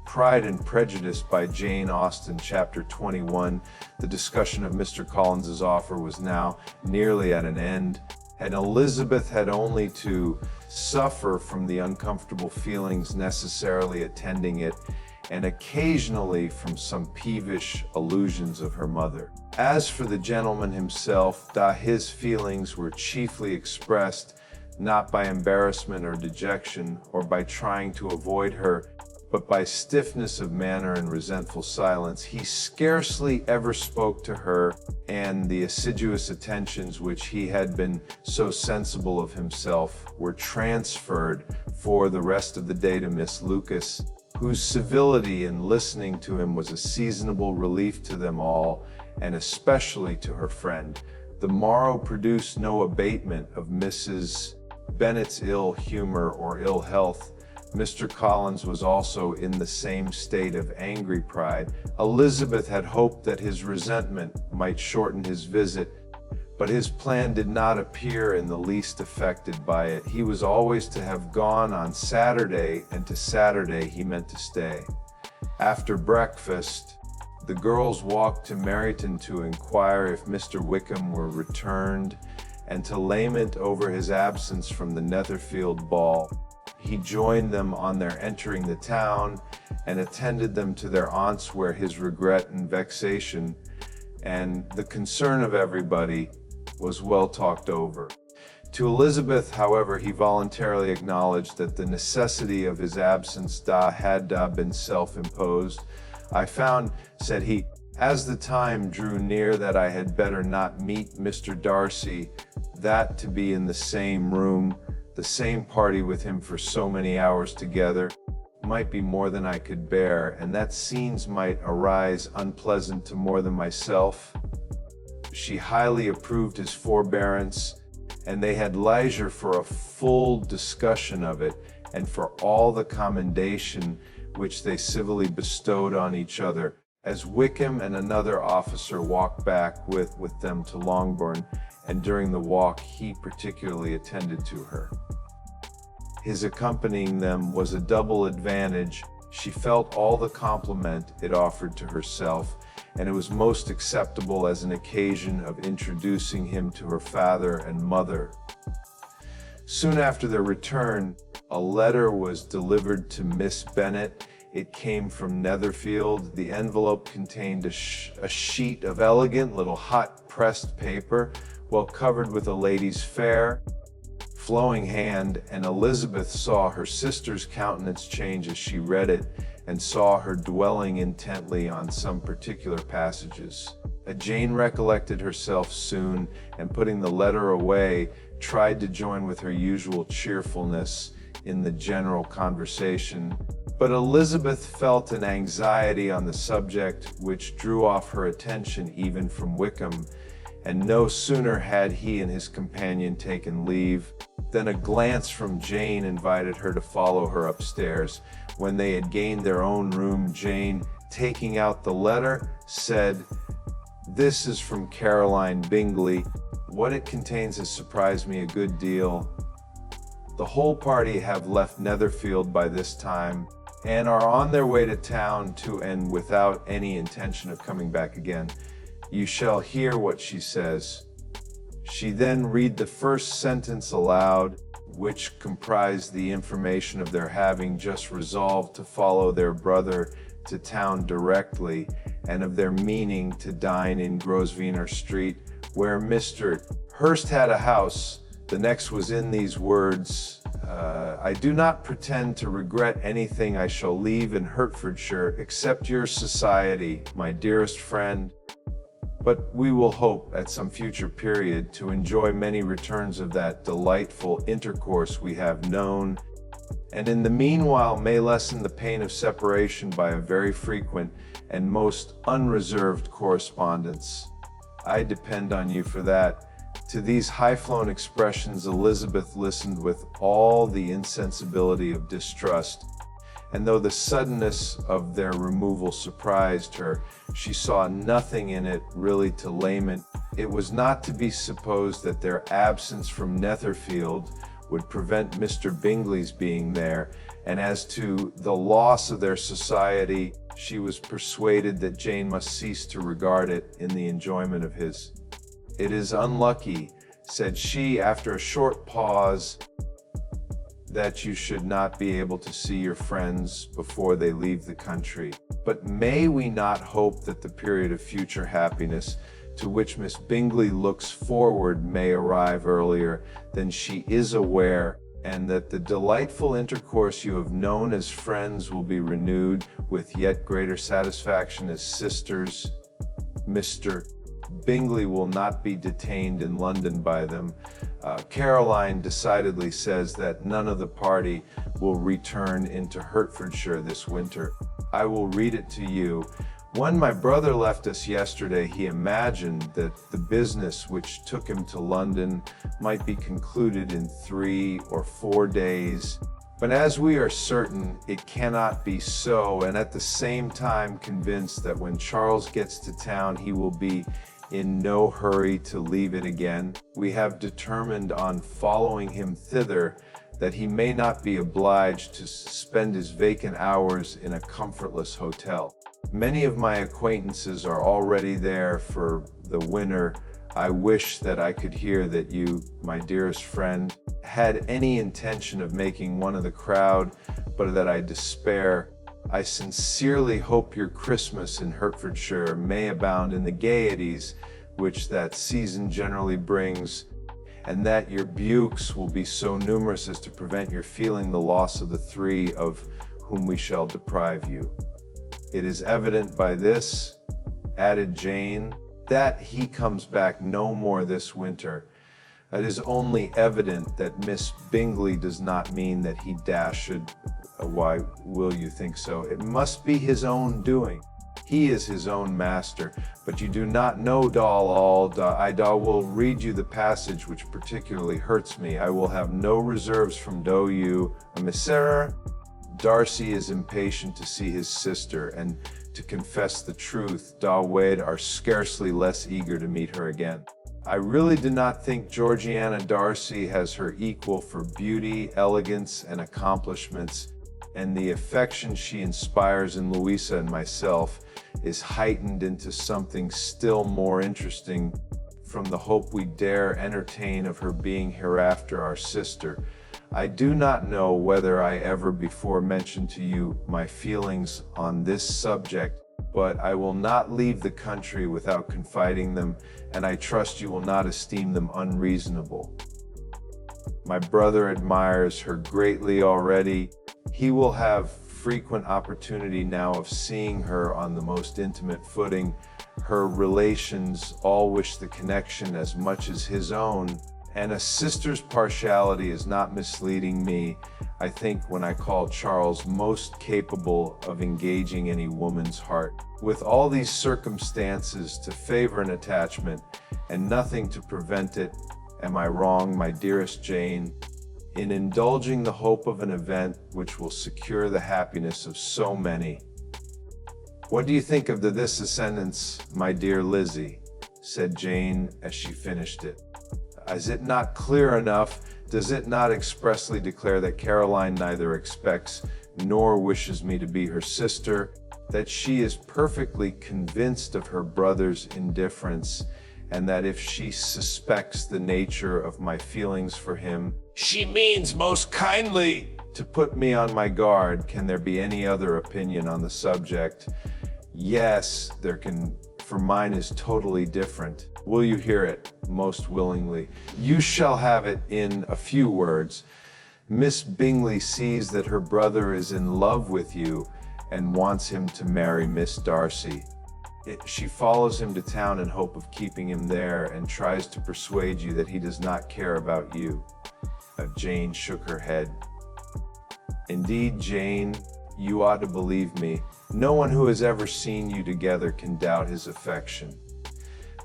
Pride and Prejudice by Jane Austen, Chapter 21. The discussion of Mr. Collins's offer was now nearly at an end, and Elizabeth had only to suffer from the uncomfortable feelings necessarily attending it, and occasionally from some peevish allusions of her mother. As for the gentleman himself, his feelings were chiefly expressed not by embarrassment or dejection, or by trying to avoid her, but by stiffness of manner and resentful silence. He scarcely ever spoke to her, and the assiduous attentions which he had been so sensible of himself were transferred for the rest of the day to Miss Lucas, whose civility in listening to him was a seasonable relief to them all, and especially to her friend. The morrow produced no abatement of Mrs. Bennet's ill humor or ill health. Mr. Collins was also in the same state of angry pride. Elizabeth had hoped that his resentment might shorten his visit, but his plan did not appear in the least affected by it. He was always to have gone on Saturday, and to Saturday he meant to stay. After breakfast, the girls walked to Meryton to inquire if Mr. Wickham were returned, and to lament over his absence from the Netherfield ball. He joined them on their entering the town, and attended them to their aunt's, where his regret and vexation, and the concern of everybody, was well talked over. To Elizabeth, however, he voluntarily acknowledged that the necessity of his absence had been self-imposed. "I found," said he, "as the time drew near, that I had better not meet Mr. Darcy, that to be in the same room, the same party with him for so many hours together, might be more than I could bear, and that scenes might arise unpleasant to more than myself." She highly approved his forbearance, and they had leisure for a full discussion of it, and for all the commendation which they civilly bestowed on each other, as Wickham and another officer walked back with them to Longbourn, and during the walk he particularly attended to her. His accompanying them was a double advantage. She felt all the compliment it offered to herself, and it was most acceptable as an occasion of introducing him to her father and mother. Soon after their return, a letter was delivered to Miss Bennet. It came from Netherfield. The envelope contained a sheet of elegant little hot-pressed paper, well covered with a lady's fair, flowing hand, and Elizabeth saw her sister's countenance change as she read it, and saw her dwelling intently on some particular passages. Jane recollected herself soon, and putting the letter away, tried to join with her usual cheerfulness in the general conversation. But Elizabeth felt an anxiety on the subject which drew off her attention even from Wickham, and no sooner had he and his companion taken leave, than a glance from Jane invited her to follow her upstairs. When they had gained their own room, Jane, taking out the letter, said, "This is from Caroline Bingley. What it contains has surprised me a good deal. The whole party have left Netherfield by this time, and are on their way to town and without any intention of coming back again. You shall hear what she says." She then read the first sentence aloud, which comprised the information of their having just resolved to follow their brother to town directly, and of their meaning to dine in Grosvenor Street, where Mr. Hurst had a house. The next was in these words, "I do not pretend to regret anything I shall leave in Hertfordshire, except your society, my dearest friend. But we will hope, at some future period, to enjoy many returns of that delightful intercourse we have known, and in the meanwhile may lessen the pain of separation by a very frequent and most unreserved correspondence. I depend on you for that." To these high-flown expressions Elizabeth listened with all the insensibility of distrust, and though the suddenness of their removal surprised her, she saw nothing in it really to lament. It was not to be supposed that their absence from Netherfield would prevent Mr. Bingley's being there, and as to the loss of their society, she was persuaded that Jane must cease to regard it in the enjoyment of his. "It is unlucky," said she after a short pause, "that you should not be able to see your friends before they leave the country. But may we not hope that the period of future happiness to which Miss Bingley looks forward may arrive earlier than she is aware, and that the delightful intercourse you have known as friends will be renewed with yet greater satisfaction as sisters? Mr. Bingley will not be detained in London by them. Caroline decidedly says that none of the party will return into Hertfordshire this winter. I will read it to you. When my brother left us yesterday, he imagined that the business which took him to London might be concluded in 3 or 4 days. But as we are certain it cannot be so, and at the same time convinced that when Charles gets to town he will be in no hurry to leave it again, we have determined on following him thither, that he may not be obliged to spend his vacant hours in a comfortless hotel. Many of my acquaintances are already there for the winter. I wish that I could hear that you, my dearest friend, had any intention of making one of the crowd, but that I despair. I sincerely hope your Christmas in Hertfordshire may abound in the gaieties which that season generally brings, and that your Bukes will be so numerous as to prevent your feeling the loss of the 3 of whom we shall deprive you. It is evident by this," added Jane, "that he comes back no more this winter. It is only evident that Miss Bingley does not mean that he should. Why will you think so? It must be his own doing. He is his own master. But you do not know I will read you the passage which particularly hurts me. I will have no reserves from you, a Messier. Darcy is impatient to see his sister, and to confess the truth, Wade are scarcely less eager to meet her again. I really do not think Georgiana Darcy has her equal for beauty, elegance, and accomplishments, and the affection she inspires in Louisa and myself is heightened into something still more interesting from the hope we dare entertain of her being hereafter our sister. I do not know whether I ever before mentioned to you my feelings on this subject, but I will not leave the country without confiding them, and I trust you will not esteem them unreasonable. My brother admires her greatly already. He will have frequent opportunity now of seeing her on the most intimate footing. Her relations all wish the connection as much as his own, and a sister's partiality is not misleading me, I think, when I call Charles most capable of engaging any woman's heart. With all these circumstances to favor an attachment, and nothing to prevent it, am I wrong, my dearest Jane, in indulging the hope of an event which will secure the happiness of so many? What do you think of this sentence, my dear Lizzie? Said Jane as she finished it. Is it not clear enough? Does it not expressly declare that Caroline neither expects nor wishes me to be her sister, that she is perfectly convinced of her brother's indifference, and that if she suspects the nature of my feelings for him, she means most kindly to put me on my guard? Can there be any other opinion on the subject? Yes, there can, for mine is totally different. Will you hear it? Most willingly. You shall have it in a few words. Miss Bingley sees that her brother is in love with you and wants him to marry Miss Darcy. She follows him to town in hope of keeping him there, and tries to persuade you that he does not care about you. Jane shook her head. Indeed, Jane, you ought to believe me. No one who has ever seen you together can doubt his affection.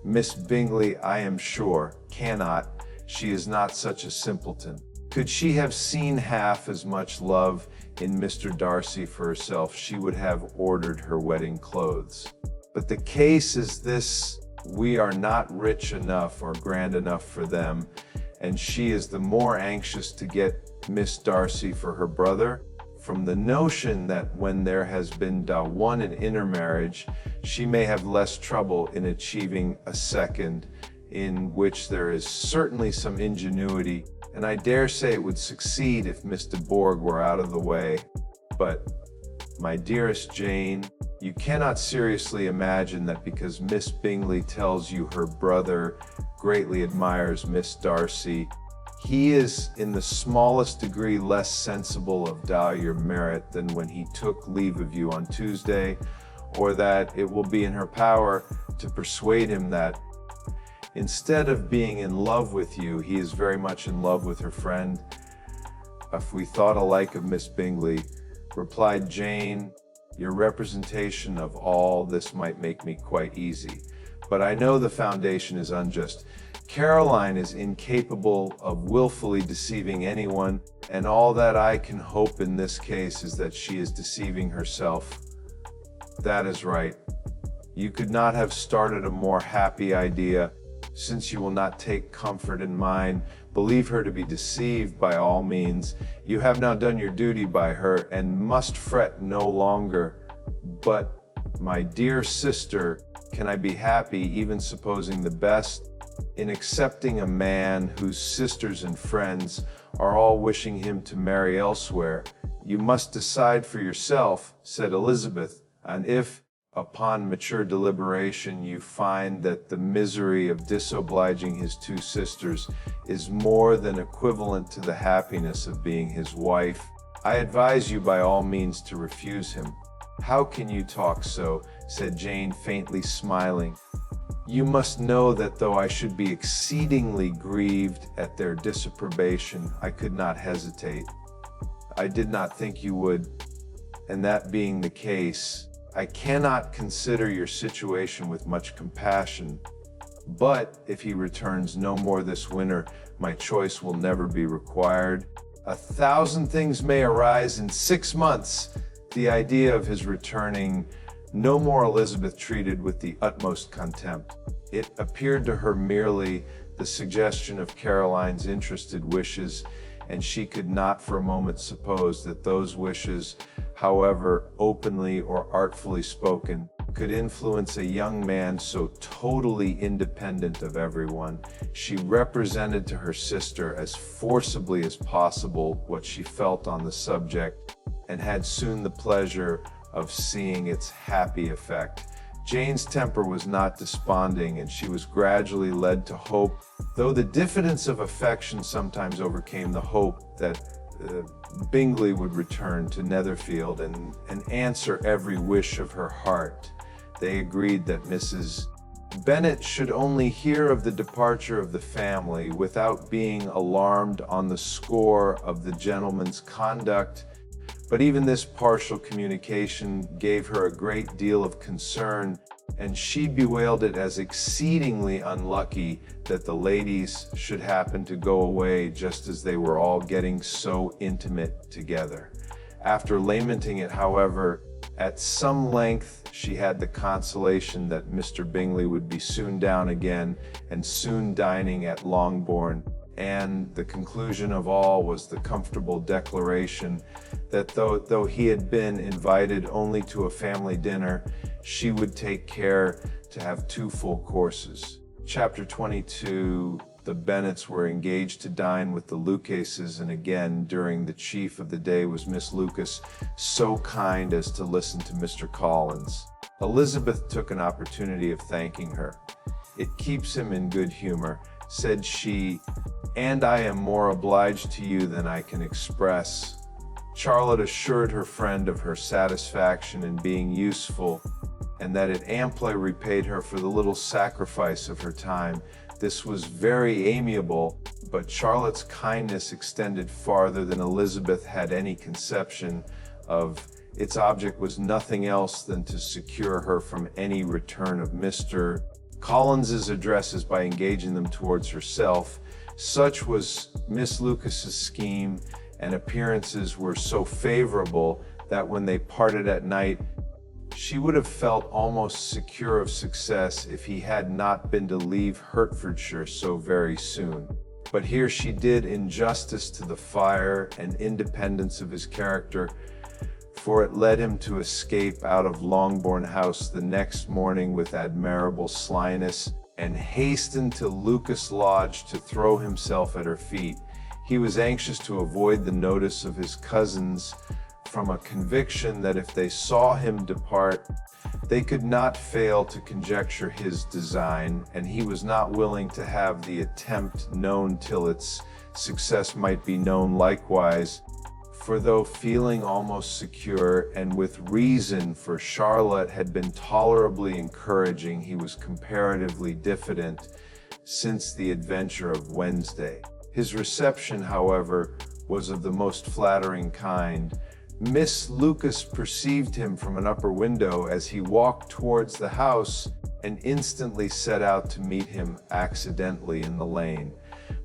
Miss Bingley, I am sure, cannot. She is not such a simpleton. Could she have seen half as much love in Mr. Darcy for herself, she would have ordered her wedding clothes. But the case is this: we are not rich enough or grand enough for them, and she is the more anxious to get Miss Darcy for her brother, from the notion that when there has been an intermarriage, she may have less trouble in achieving a second, in which there is certainly some ingenuity, and I dare say it would succeed if Miss de Bourgh were out of the way. But, my dearest Jane, you cannot seriously imagine that because Miss Bingley tells you her brother greatly admires Miss Darcy, he is in the smallest degree less sensible of your merit than when he took leave of you on Tuesday, or that it will be in her power to persuade him that, instead of being in love with you, he is very much in love with her friend. If we thought alike of Miss Bingley, replied Jane, your representation of all this might make me quite easy, but I know the foundation is unjust. Caroline is incapable of willfully deceiving anyone, and all that I can hope in this case is that she is deceiving herself. That is right. You could not have started a more happy idea. Since you will not take comfort in mine, believe her to be deceived by all means. You have now done your duty by her, and must fret no longer. But, my dear sister, can I be happy, even supposing the best, in accepting a man whose sisters and friends are all wishing him to marry elsewhere? You must decide for yourself, said Elizabeth, and if, upon mature deliberation, you find that the misery of disobliging his two sisters is more than equivalent to the happiness of being his wife, I advise you by all means to refuse him. How can you talk so? Said Jane, faintly smiling. You must know that though I should be exceedingly grieved at their disapprobation, I could not hesitate. I did not think you would, and that being the case, I cannot consider your situation with much compassion. But if he returns no more this winter, my choice will never be required. 1,000 things may arise in 6 months. The idea of his returning no more Elizabeth treated with the utmost contempt. It appeared to her merely the suggestion of Caroline's interested wishes, and she could not for a moment suppose that those wishes, however openly or artfully spoken, could influence a young man so totally independent of everyone. She represented to her sister as forcibly as possible what she felt on the subject, and had soon the pleasure of seeing its happy effect. Jane's temper was not desponding, and she was gradually led to hope, though the diffidence of affection sometimes overcame the hope, that Bingley would return to Netherfield and answer every wish of her heart. They agreed that Mrs. Bennet should only hear of the departure of the family without being alarmed on the score of the gentleman's conduct, but even this partial communication gave her a great deal of concern, and she bewailed it as exceedingly unlucky that the ladies should happen to go away just as they were all getting so intimate together. After lamenting it, however, at some length, she had the consolation that Mr. Bingley would be soon down again, and soon dining at Longbourn, and the conclusion of all was the comfortable declaration that though he had been invited only to a family dinner, she would take care to have 2 full courses. Chapter 22. The Bennets were engaged to dine with the Lucases, and again during the chief of the day was Miss Lucas, so kind as to listen to Mr. Collins. Elizabeth took an opportunity of thanking her. "It keeps him in good humor," said she, "and I am more obliged to you than I can express." Charlotte assured her friend of her satisfaction in being useful, and that it amply repaid her for the little sacrifice of her time. This was very amiable, but Charlotte's kindness extended farther than Elizabeth had any conception of. Its object was nothing else than to secure her from any return of Mr. Collins's addresses by engaging them towards herself. Such was Miss Lucas's scheme, and appearances were so favorable that when they parted at night, she would have felt almost secure of success if he had not been to leave Hertfordshire so very soon. But here she did injustice to the fire and independence of his character, for it led him to escape out of Longbourn House the next morning with admirable slyness, and hasten to Lucas Lodge to throw himself at her feet. He was anxious to avoid the notice of his cousins, from a conviction that if they saw him depart, they could not fail to conjecture his design, and he was not willing to have the attempt known till its success might be known likewise. For though feeling almost secure, and with reason, for Charlotte had been tolerably encouraging, he was comparatively diffident since the adventure of Wednesday. His reception, however, was of the most flattering kind. Miss Lucas perceived him from an upper window as he walked towards the house, and instantly set out to meet him accidentally in the lane.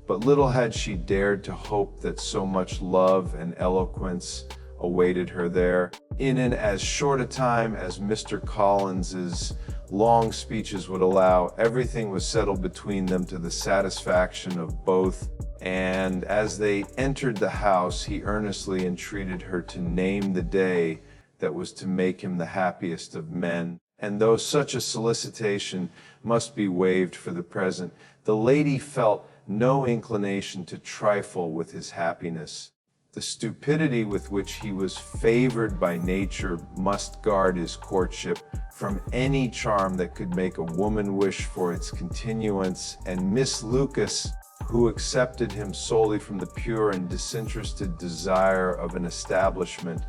But little had she dared to hope that so much love and eloquence awaited her there. In as short a time as Mr. Collins's long speeches would allow, everything was settled between them to the satisfaction of both, and as they entered the house, he earnestly entreated her to name the day that was to make him the happiest of men. And though such a solicitation must be waived for the present, the lady felt no inclination to trifle with his happiness. The stupidity with which he was favored by nature must guard his courtship from any charm that could make a woman wish for its continuance, and Miss Lucas, who accepted him solely from the pure and disinterested desire of an establishment,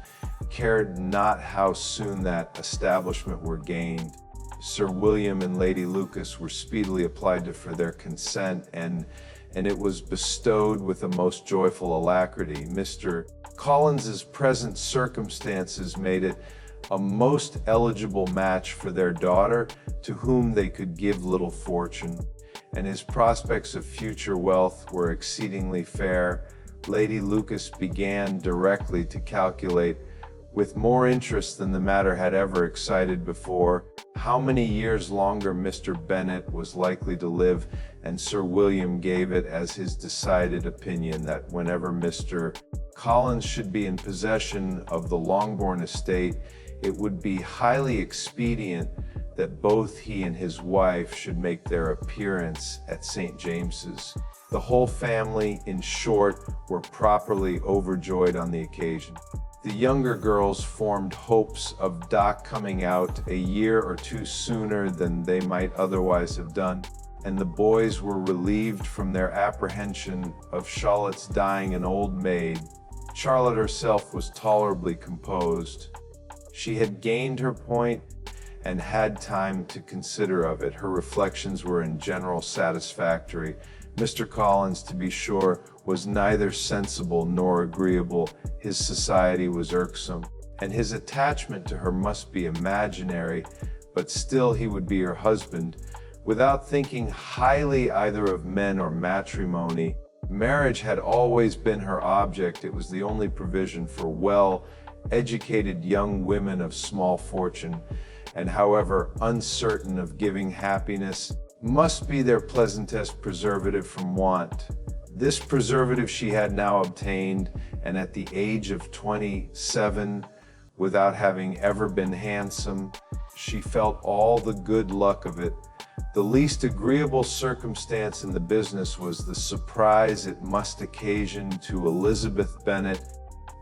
cared not how soon that establishment were gained. Sir William and Lady Lucas were speedily applied to for their consent, and it was bestowed with a most joyful alacrity. Mr. Collins's present circumstances made it a most eligible match for their daughter, to whom they could give little fortune, and his prospects of future wealth were exceedingly fair. Lady Lucas began directly to calculate, with more interest than the matter had ever excited before, how many years longer Mr. Bennet was likely to live, and Sir William gave it as his decided opinion that whenever Mr. Collins should be in possession of the Longbourn estate, it would be highly expedient that both he and his wife should make their appearance at St. James's. The whole family, in short, were properly overjoyed on the occasion. The younger girls formed hopes of Doc coming out a year or two sooner than they might otherwise have done, and the boys were relieved from their apprehension of Charlotte's dying an old maid. Charlotte herself was tolerably composed. She had gained her point and had time to consider of it. Her reflections were in general satisfactory. Mr. Collins, to be sure, was neither sensible nor agreeable. His society was irksome, and his attachment to her must be imaginary, but still he would be her husband. Without thinking highly either of men or matrimony, marriage had always been her object. It was the only provision for well-educated young women of small fortune, and however uncertain of giving happiness, must be their pleasantest preservative from want. This preservative she had now obtained, and at the age of 27, without having ever been handsome, she felt all the good luck of it. The least agreeable circumstance in the business was the surprise it must occasion to Elizabeth Bennet,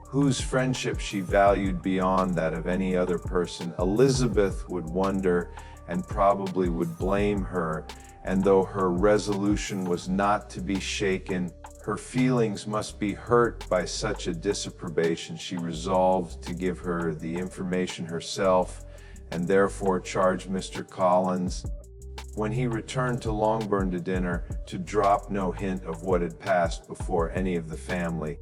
whose friendship she valued beyond that of any other person. Elizabeth would wonder, and probably would blame her, and though her resolution was not to be shaken, her feelings must be hurt by such a disapprobation. She resolved to give her the information herself, and therefore charged Mr. Collins, when he returned to Longbourn to dinner, to drop no hint of what had passed before any of the family.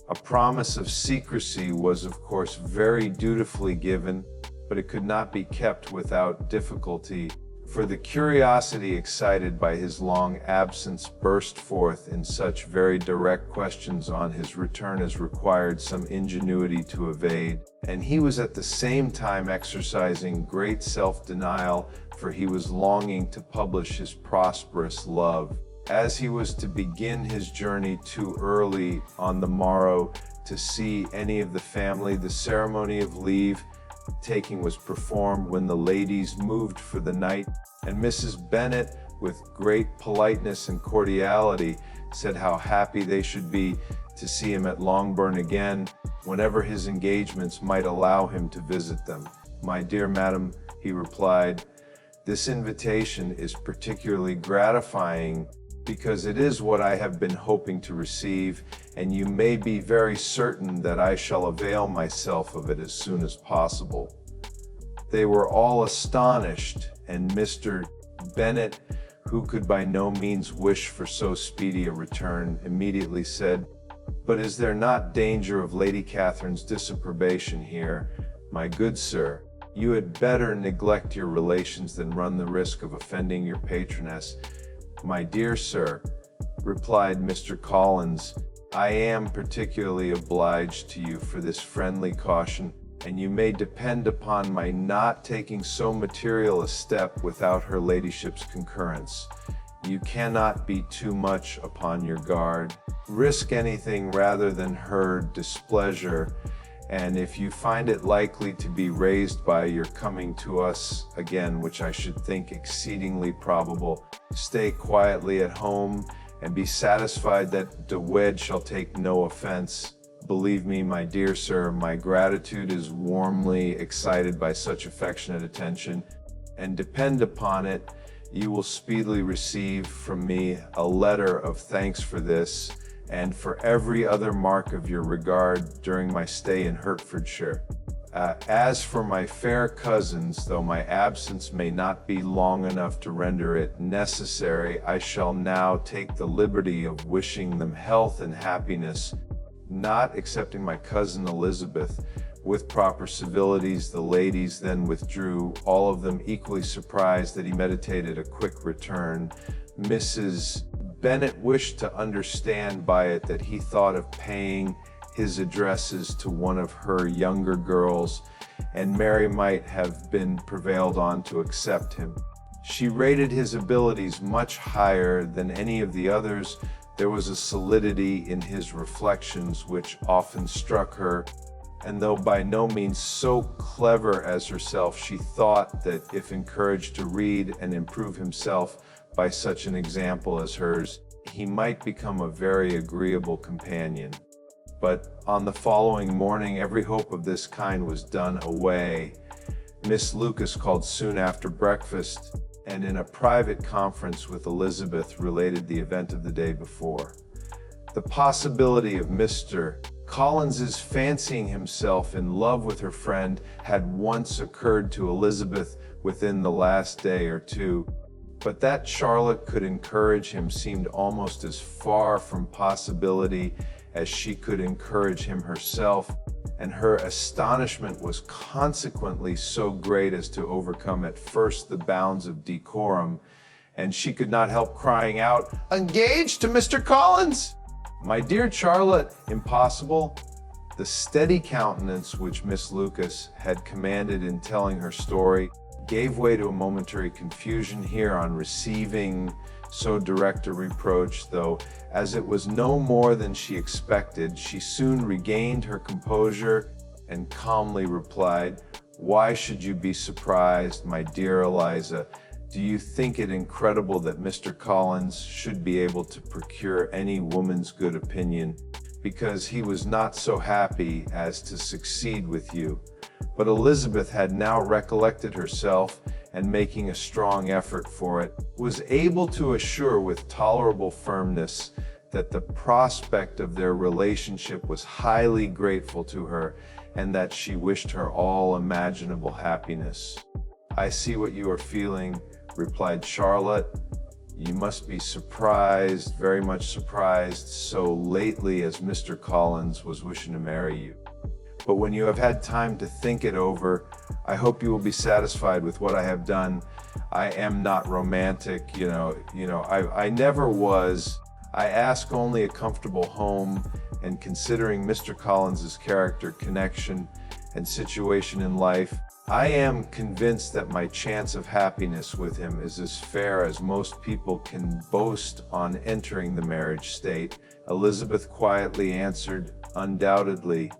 A promise of secrecy was of course very dutifully given, but it could not be kept without difficulty, for the curiosity excited by his long absence burst forth in such very direct questions on his return as required some ingenuity to evade, and he was at the same time exercising great self-denial, for he was longing to publish his prosperous love. As he was to begin his journey too early on the morrow to see any of the family, the ceremony of leave taking was performed when the ladies moved for the night, and Mrs. Bennet, with great politeness and cordiality, said how happy they should be to see him at Longbourn again, whenever his engagements might allow him to visit them. "My dear madam," he replied, "this invitation is particularly gratifying because it is what I have been hoping to receive, and you may be very certain that I shall avail myself of it as soon as possible." They were all astonished, and Mr. Bennet, who could by no means wish for so speedy a return, immediately said, "But is there not danger of Lady Catherine's disapprobation here? My good sir, you had better neglect your relations than run the risk of offending your patroness." "My dear sir," replied Mr. Collins, "I am particularly obliged to you for this friendly caution, and you may depend upon my not taking so material a step without her ladyship's concurrence. You cannot be too much upon your guard. Risk anything rather than her displeasure, and if you find it likely to be raised by your coming to us again, which I should think exceedingly probable, stay quietly at home and be satisfied that De Wed shall take no offense. Believe me, my dear sir, my gratitude is warmly excited by such affectionate attention, and depend upon it, you will speedily receive from me a letter of thanks for this, and for every other mark of your regard during my stay in Hertfordshire. As for my fair cousins, though my absence may not be long enough to render it necessary, I shall now take the liberty of wishing them health and happiness, not excepting my cousin Elizabeth." With proper civilities, the ladies then withdrew, all of them equally surprised that he meditated a quick return. Mrs. Bennet wished to understand by it that he thought of paying his addresses to one of her younger girls, and Mary might have been prevailed on to accept him. She rated his abilities much higher than any of the others. There was a solidity in his reflections which often struck her, and though by no means so clever as herself, she thought that if encouraged to read and improve himself by such an example as hers, he might become a very agreeable companion. But on the following morning, every hope of this kind was done away. Miss Lucas called soon after breakfast, and in a private conference with Elizabeth related the event of the day before. The possibility of Mr. Collins's fancying himself in love with her friend had once occurred to Elizabeth within the last day or two, but that Charlotte could encourage him seemed almost as far from possibility as she could encourage him herself, and her astonishment was consequently so great as to overcome at first the bounds of decorum, and she could not help crying out, "Engaged to Mr. Collins! My dear Charlotte, impossible!" The steady countenance which Miss Lucas had commanded in telling her story gave way to a momentary confusion here on receiving so direct a reproach, though, as it was no more than she expected, she soon regained her composure and calmly replied, "Why should you be surprised, my dear Eliza? Do you think it incredible that Mr. Collins should be able to procure any woman's good opinion, because he was not so happy as to succeed with you?" But Elizabeth had now recollected herself, and making a strong effort for it, was able to assure with tolerable firmness that the prospect of their relationship was highly grateful to her, and that she wished her all imaginable happiness. "I see what you are feeling," replied Charlotte. "You must be surprised, very much surprised, so lately as Mr. Collins was wishing to marry you. But when you have had time to think it over, I hope you will be satisfied with what I have done. I am not romantic, I never was. I ask only a comfortable home, and considering Mr. Collins's character, connection, and situation in life, I am convinced that my chance of happiness with him is as fair as most people can boast on entering the marriage state. Elizabeth quietly answered, undoubtedly,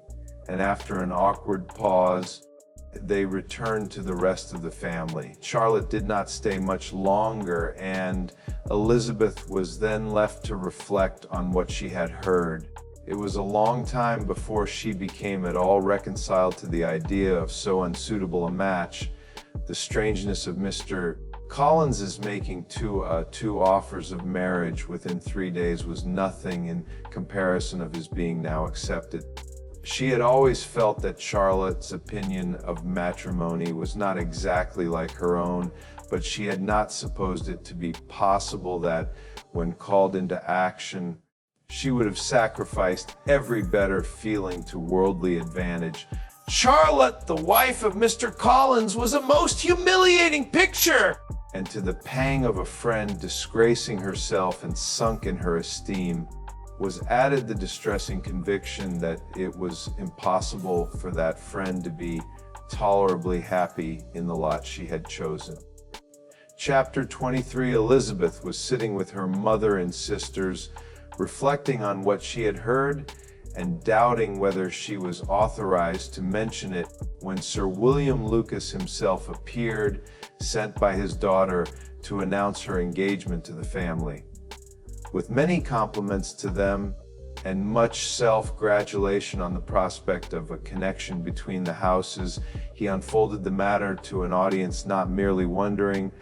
and after an awkward pause, they returned to the rest of the family. Charlotte did not stay much longer, and Elizabeth was then left to reflect on what she had heard. It was a long time before she became at all reconciled to the idea of so unsuitable a match. The strangeness of Mr. Collins's making two offers of marriage within 3 days was nothing in comparison of his being now accepted. She had always felt that Charlotte's opinion of matrimony was not exactly like her own, but she had not supposed it to be possible that, when called into action, she would have sacrificed every better feeling to worldly advantage. Charlotte, the wife of Mr. Collins, was a most humiliating picture! And to the pang of a friend disgracing herself and sunk in her esteem, was added the distressing conviction that it was impossible for that friend to be tolerably happy in the lot she had chosen. Chapter 23. Elizabeth was sitting with her mother and sisters, reflecting on what she had heard and doubting whether she was authorized to mention it, when Sir William Lucas himself appeared, sent by his daughter to announce her engagement to the family. With many compliments to them and much self-gratulation on the prospect of a connection between the houses, he unfolded the matter to an audience not merely wondering,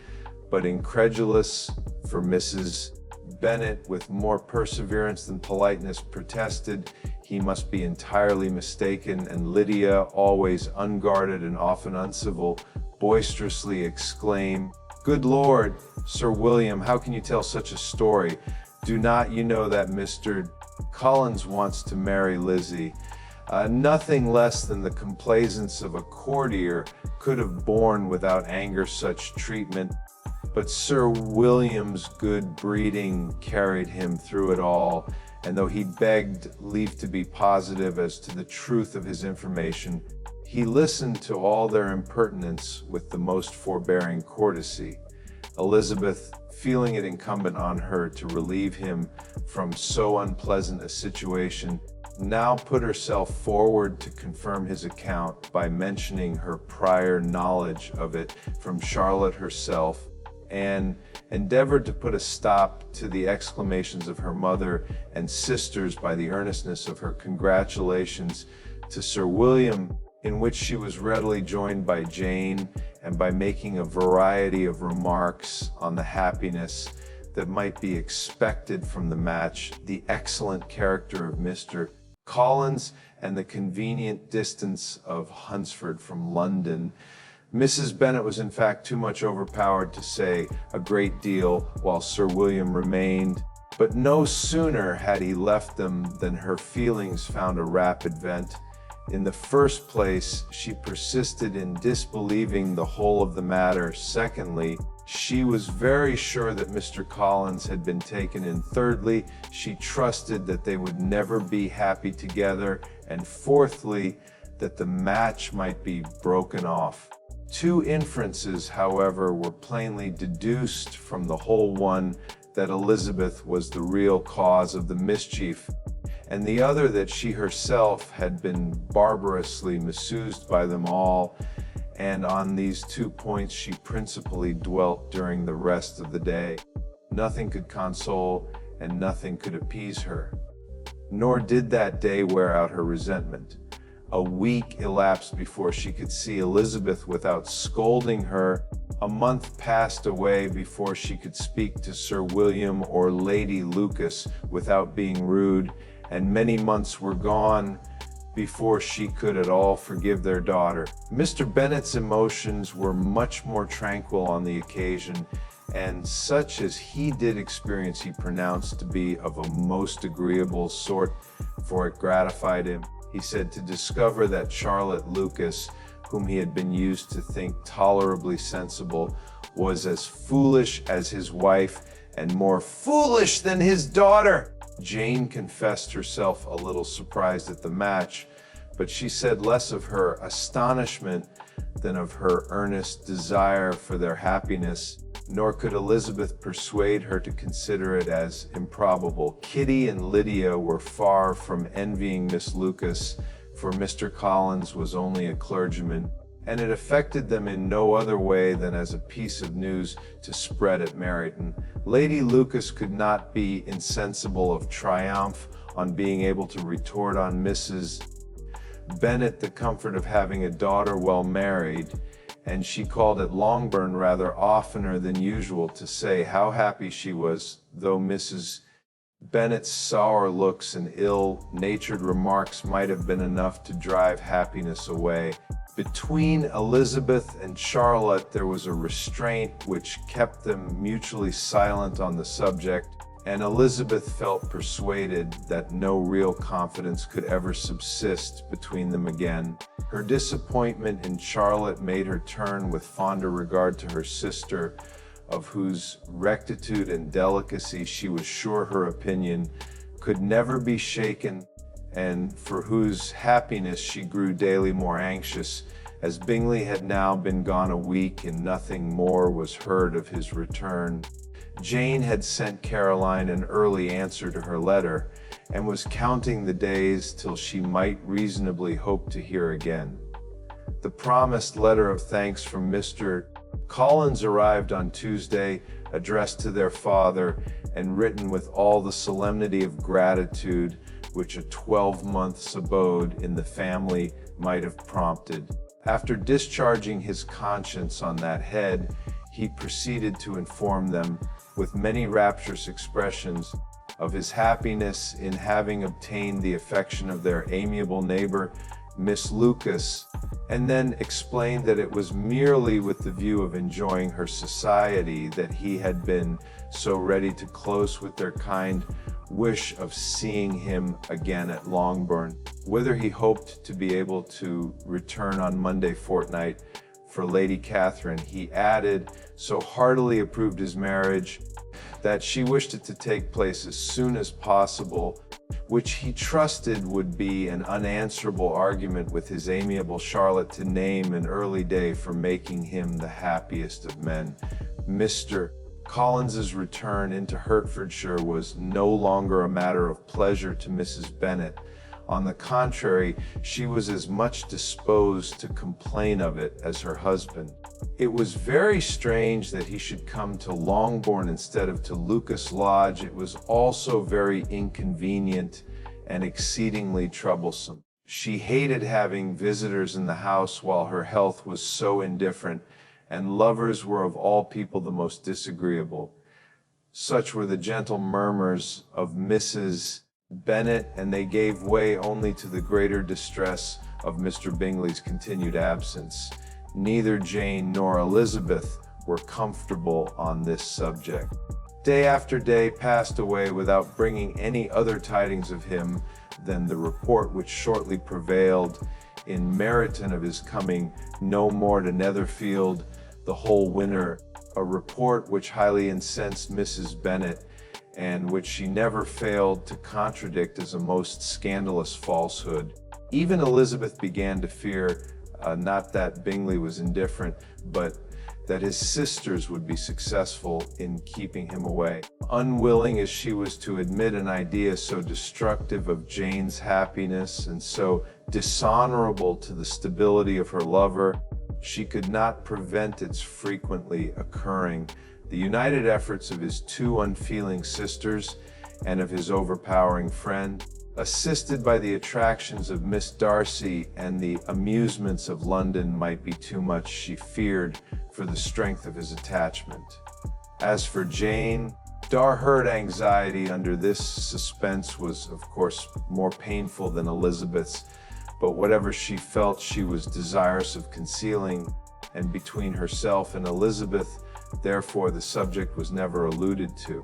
but incredulous, for Mrs. Bennet, with more perseverance than politeness, protested he must be entirely mistaken, and Lydia, always unguarded and often uncivil, boisterously exclaimed, "Good Lord, Sir William, how can you tell such a story? Do not you know that Mr. Collins wants to marry Lizzie?" Nothing less than the complaisance of a courtier could have borne without anger such treatment, but Sir William's good breeding carried him through it all, and though he begged leave to be positive as to the truth of his information, he listened to all their impertinence with the most forbearing courtesy. Elizabeth, feeling it incumbent on her to relieve him from so unpleasant a situation, now put herself forward to confirm his account by mentioning her prior knowledge of it from Charlotte herself, and endeavored to put a stop to the exclamations of her mother and sisters by the earnestness of her congratulations to Sir William, in which she was readily joined by Jane, and by making a variety of remarks on the happiness that might be expected from the match, the excellent character of Mr. Collins, and the convenient distance of Hunsford from London. Mrs. Bennet was in fact too much overpowered to say a great deal while Sir William remained, but no sooner had he left them than her feelings found a rapid vent. In the first place, she persisted in disbelieving the whole of the matter. Secondly, she was very sure that Mr. Collins had been taken in. Thirdly, she trusted that they would never be happy together. And fourthly, that the match might be broken off. Two inferences, however, were plainly deduced from the whole: one, that Elizabeth was the real cause of the mischief, and the other that she herself had been barbarously misused by them all, and on these 2 points she principally dwelt during the rest of the day. Nothing could console and nothing could appease her. Nor did that day wear out her resentment. A week elapsed before she could see Elizabeth without scolding her. A month passed away before she could speak to Sir William or Lady Lucas without being rude, and many months were gone before she could at all forgive their daughter. Mr. Bennet's emotions were much more tranquil on the occasion, and such as he did experience he pronounced to be of a most agreeable sort, for it gratified him, he said, to discover that Charlotte Lucas, whom he had been used to think tolerably sensible, was as foolish as his wife, and more foolish than his daughter. Jane confessed herself a little surprised at the match, but she said less of her astonishment than of her earnest desire for their happiness, nor could Elizabeth persuade her to consider it as improbable. Kitty and Lydia were far from envying Miss Lucas, for Mr. Collins was only a clergyman, and it affected them in no other way than as a piece of news to spread at Meryton. Lady Lucas could not be insensible of triumph on being able to retort on Mrs. Bennet the comfort of having a daughter well married, and she called at Longbourn rather oftener than usual to say how happy she was, though Mrs. Bennet's sour looks and ill-natured remarks might have been enough to drive happiness away. Between Elizabeth and Charlotte there was a restraint which kept them mutually silent on the subject, and Elizabeth felt persuaded that no real confidence could ever subsist between them again. Her disappointment in Charlotte made her turn with fonder regard to her sister, of whose rectitude and delicacy she was sure her opinion could never be shaken, and for whose happiness she grew daily more anxious, as Bingley had now been gone a week and nothing more was heard of his return. Jane had sent Caroline an early answer to her letter, and was counting the days till she might reasonably hope to hear again. The promised letter of thanks from Mr. Collins arrived on Tuesday, addressed to their father, and written with all the solemnity of gratitude which a 12-month's abode in the family might have prompted. After discharging his conscience on that head, he proceeded to inform them, with many rapturous expressions, of his happiness in having obtained the affection of their amiable neighbor, Miss Lucas, and then explained that it was merely with the view of enjoying her society that he had been so ready to close with their kind wish of seeing him again at Longbourn, whither he hoped to be able to return on Monday fortnight. For Lady Catherine, he added, so heartily approved his marriage, that she wished it to take place as soon as possible, which he trusted would be an unanswerable argument with his amiable Charlotte to name an early day for making him the happiest of men. Mr. Collins's return into Hertfordshire was no longer a matter of pleasure to Mrs. Bennet. On the contrary, she was as much disposed to complain of it as her husband. It was very strange that he should come to Longbourn instead of to Lucas Lodge. It was also very inconvenient and exceedingly troublesome. She hated having visitors in the house while her health was so indifferent, and lovers were of all people the most disagreeable. Such were the gentle murmurs of Mrs. Bennet, and they gave way only to the greater distress of Mr. Bingley's continued absence. Neither Jane nor Elizabeth were comfortable on this subject. Day after day passed away without bringing any other tidings of him than the report which shortly prevailed in Meryton of his coming no more to Netherfield the whole winter, a report which highly incensed Mrs. Bennet, and which she never failed to contradict as a most scandalous falsehood. Even Elizabeth began to fear, not that Bingley was indifferent, but that his sisters would be successful in keeping him away. Unwilling as she was to admit an idea so destructive of Jane's happiness and so dishonorable to the stability of her lover, she could not prevent its frequently occurring. The united efforts of his two unfeeling sisters and of his overpowering friend, assisted by the attractions of Miss Darcy and the amusements of London, might be too much, she feared, for the strength of his attachment. As for Jane, her anxiety under this suspense was, of course, more painful than Elizabeth's, but whatever she felt she was desirous of concealing, and between herself and Elizabeth, therefore the subject was never alluded to.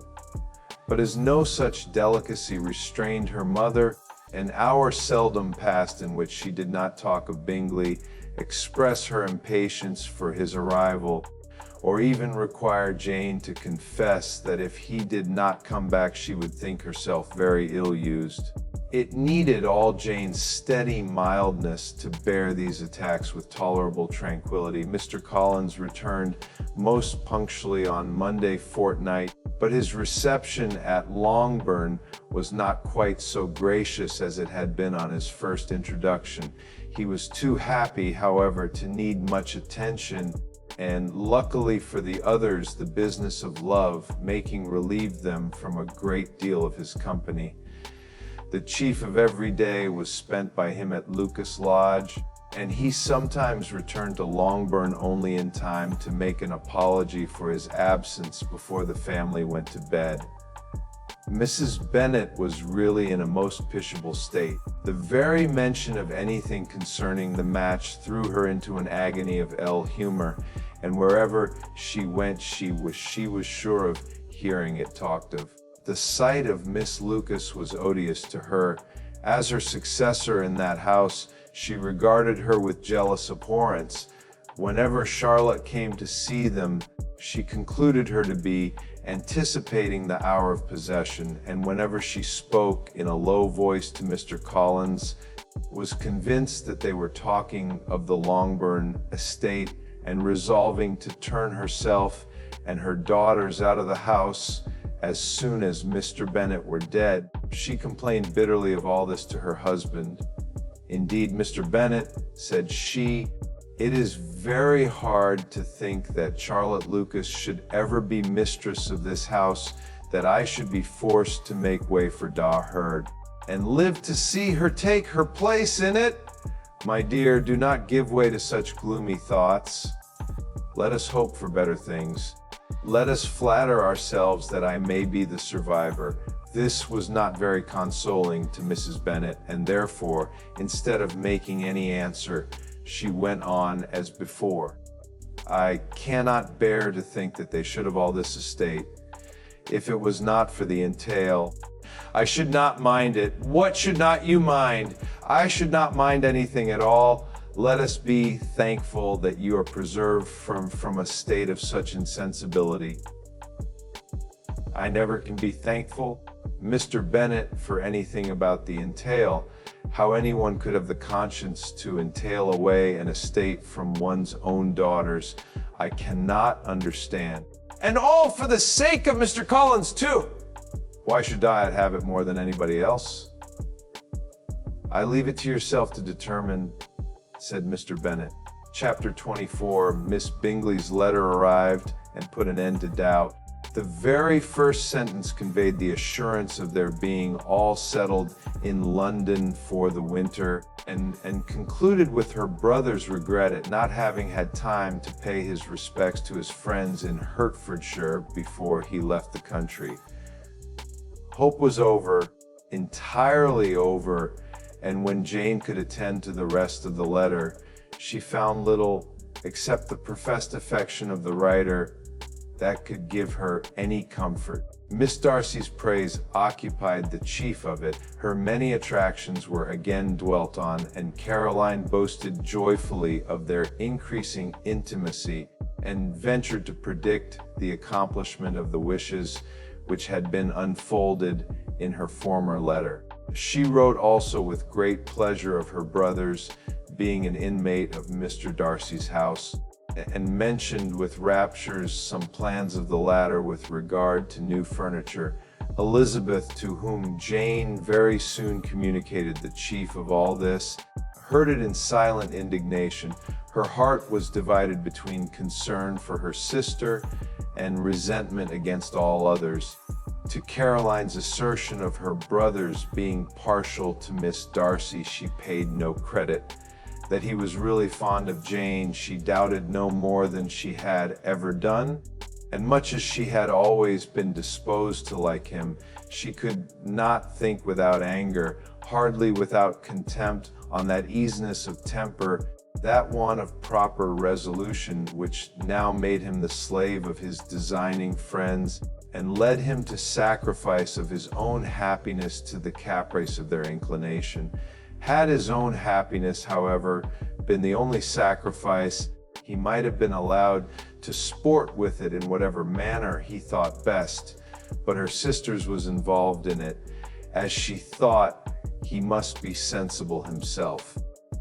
But as no such delicacy restrained her mother, an hour seldom passed in which she did not talk of Bingley, express her impatience for his arrival, or even require Jane to confess that if he did not come back she would think herself very ill-used. It needed all Jane's steady mildness to bear these attacks with tolerable tranquility. Mr. Collins returned most punctually on Monday fortnight, but his reception at Longbourn was not quite so gracious as it had been on his first introduction. He was too happy, however, to need much attention, and luckily for the others, the business of love-making relieved them from a great deal of his company. The chief of every day was spent by him at Lucas Lodge, and he sometimes returned to Longbourn only in time to make an apology for his absence before the family went to bed. Mrs. Bennet was really in a most pitiable state. The very mention of anything concerning the match threw her into an agony of ill humor, and wherever she went she was sure of hearing it talked of. The sight of Miss Lucas was odious to her. As her successor in that house, she regarded her with jealous abhorrence. Whenever Charlotte came to see them, she concluded her to be anticipating the hour of possession, and whenever she spoke in a low voice to Mr. Collins, was convinced that they were talking of the Longbourn estate and resolving to turn herself and her daughters out of the house as soon as Mr. Bennet were dead. She complained bitterly of all this to her husband. "Indeed, Mr. Bennet," said she, "it is very hard to think that Charlotte Lucas should ever be mistress of this house, that I should be forced to make way for Hurd, and live to see her take her place in it. My dear, do not give way to such gloomy thoughts. Let us hope for better things. Let us flatter ourselves that I may be the survivor." This was not very consoling to Mrs. Bennet, and therefore, instead of making any answer, she went on as before. "I cannot bear to think that they should have all this estate. If it was not for the entail, I should not mind it." "What should not you mind?" "I should not mind anything at all. Let us be thankful that you are preserved from a state of such insensibility." "I never can be thankful, Mr. Bennet, for anything about the entail. How anyone could have the conscience to entail away an estate from one's own daughters, I cannot understand. And all for the sake of Mr. Collins, too! Why should I have it more than anybody else?" "I leave it to yourself to determine," said Mr. Bennet. Chapter 24. Miss Bingley's letter arrived and put an end to doubt. The very first sentence conveyed the assurance of their being all settled in London for the winter, and concluded with her brother's regret at not having had time to pay his respects to his friends in Hertfordshire before he left the country. Hope was over, entirely over, and when Jane could attend to the rest of the letter, she found little, except the professed affection of the writer, that could give her any comfort. Miss Darcy's praise occupied the chief of it. Her many attractions were again dwelt on, and Caroline boasted joyfully of their increasing intimacy, and ventured to predict the accomplishment of the wishes which had been unfolded in her former letter. She wrote also with great pleasure of her brother's being an inmate of Mr. Darcy's house, and mentioned with raptures some plans of the latter with regard to new furniture. Elizabeth, to whom Jane very soon communicated the chief of all this, heard it in silent indignation. Her heart was divided between concern for her sister and resentment against all others. To Caroline's assertion of her brother's being partial to Miss Darcy she paid no credit. That he was really fond of Jane she doubted no more than she had ever done, and much as she had always been disposed to like him, she could not think without anger, hardly without contempt, on that easiness of temper, that want of proper resolution which now made him the slave of his designing friends, and led him to sacrifice of his own happiness to the caprice of their inclination. Had his own happiness, however, been the only sacrifice, he might have been allowed to sport with it in whatever manner he thought best, but her sister's was involved in it. As she thought, he must be sensible himself.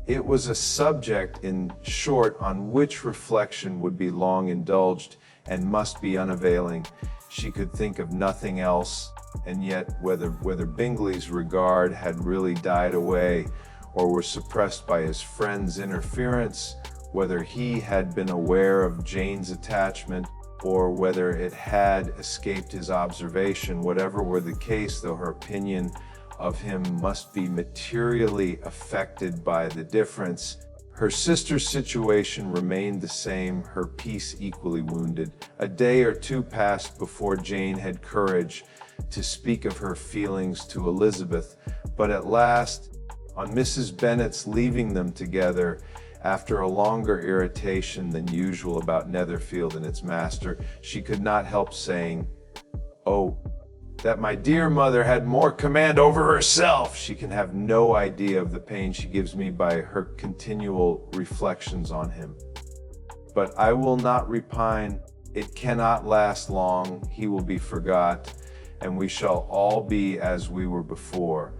It was a subject, in short, on which reflection would be long indulged and must be unavailing. She could think of nothing else, and yet whether Bingley's regard had really died away or were suppressed by his friend's interference, whether he had been aware of Jane's attachment, or whether it had escaped his observation, whatever were the case, though her opinion of him must be materially affected by the difference, her sister's situation remained the same, her peace equally wounded. A day or two passed before Jane had courage to speak of her feelings to Elizabeth, but at last, on Mrs. Bennet's leaving them together, after a longer irritation than usual about Netherfield and its master, she could not help saying, "Oh, that my dear mother had more command over herself! She can have no idea of the pain she gives me by her continual reflections on him. But I will not repine. It cannot last long. He will be forgot, and we shall all be as we were before."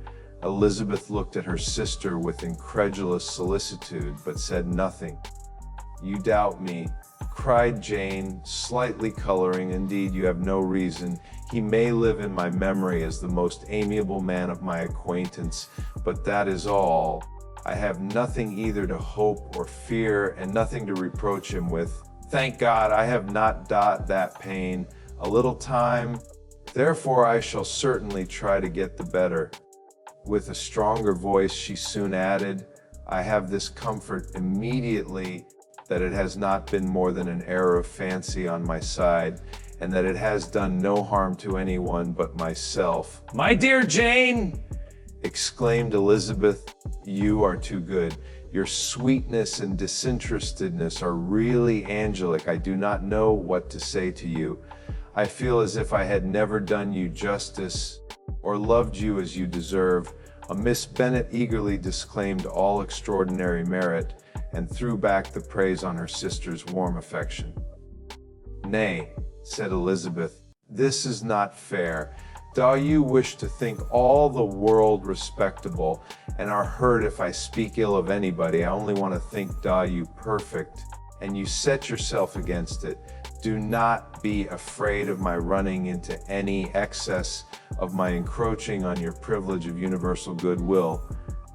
Elizabeth looked at her sister with incredulous solicitude, but said nothing. "You doubt me," cried Jane, slightly coloring. "Indeed, you have no reason. He may live in my memory as the most amiable man of my acquaintance, but that is all. I have nothing either to hope or fear, and nothing to reproach him with. Thank God, I have not that pain. A little time, therefore I shall certainly try to get the better." With a stronger voice, she soon added, "I have this comfort immediately, that it has not been more than an error of fancy on my side, and that it has done no harm to anyone but myself." "My dear Jane!" exclaimed Elizabeth, "you are too good. Your sweetness and disinterestedness are really angelic. I do not know what to say to you. I feel as if I had never done you justice, or loved you as you deserve." Miss Bennet eagerly disclaimed all extraordinary merit, and threw back the praise on her sister's warm affection. "Nay," said Elizabeth, "this is not fair. Do you wish to think all the world respectable, and are hurt if I speak ill of anybody? I only want to think you perfect, and you set yourself against it. Do not be afraid of my running into any excess, of my encroaching on your privilege of universal goodwill.